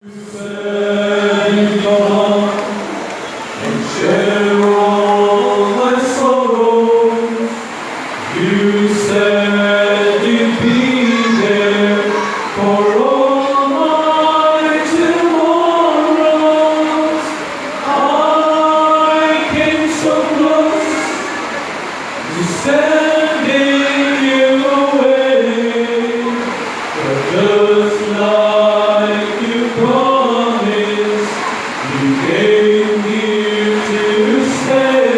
Said God and share all my sorrows. You said you'd be there for all my tomorrows. I came so close to sending you away, but just like you promised, you came here to stay.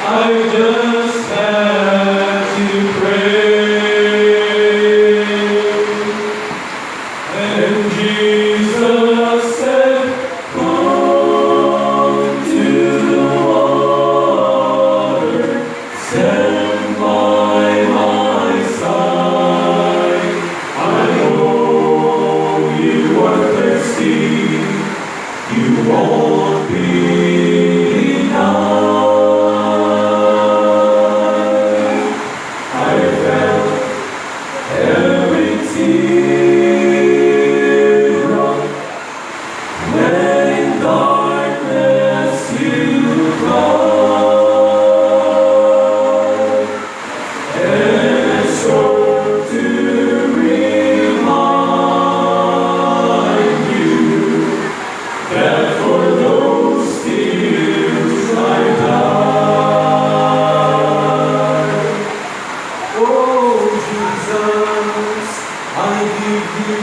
I just had to pray. And Jesus said, come to the water, stand by my side. I know you are thirsty, you won't be denied. I felt every teardrop when in darkness you cried, and I sought to remind you that for those tears I died. Oh Jesus, I give you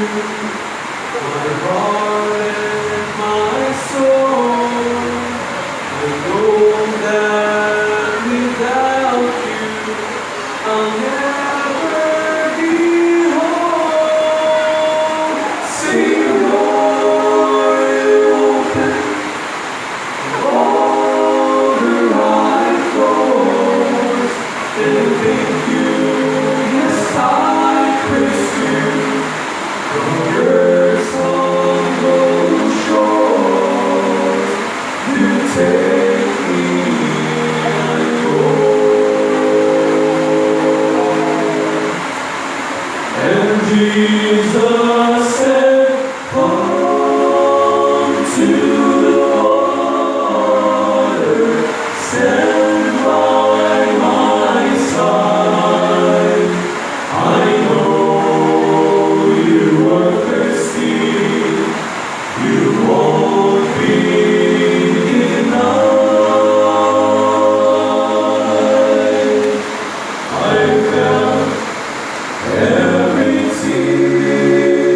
my heart and my soul. I know that without you I'll never be whole. Say, Lord, open all the right doors, and thank you, yes, I praise you. From earth's humble shores, you take me and go. And Jesus said, come to the water, stand by my side. I know you are thirsty, you won't be denied. I felt every teardrop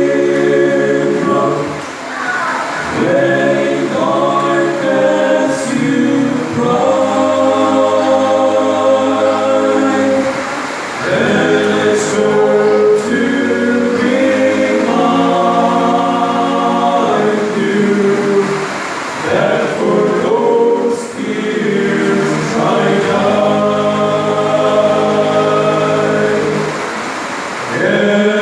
when in darkness you cried, and I sought to remind you that for those tears I died. Yeah.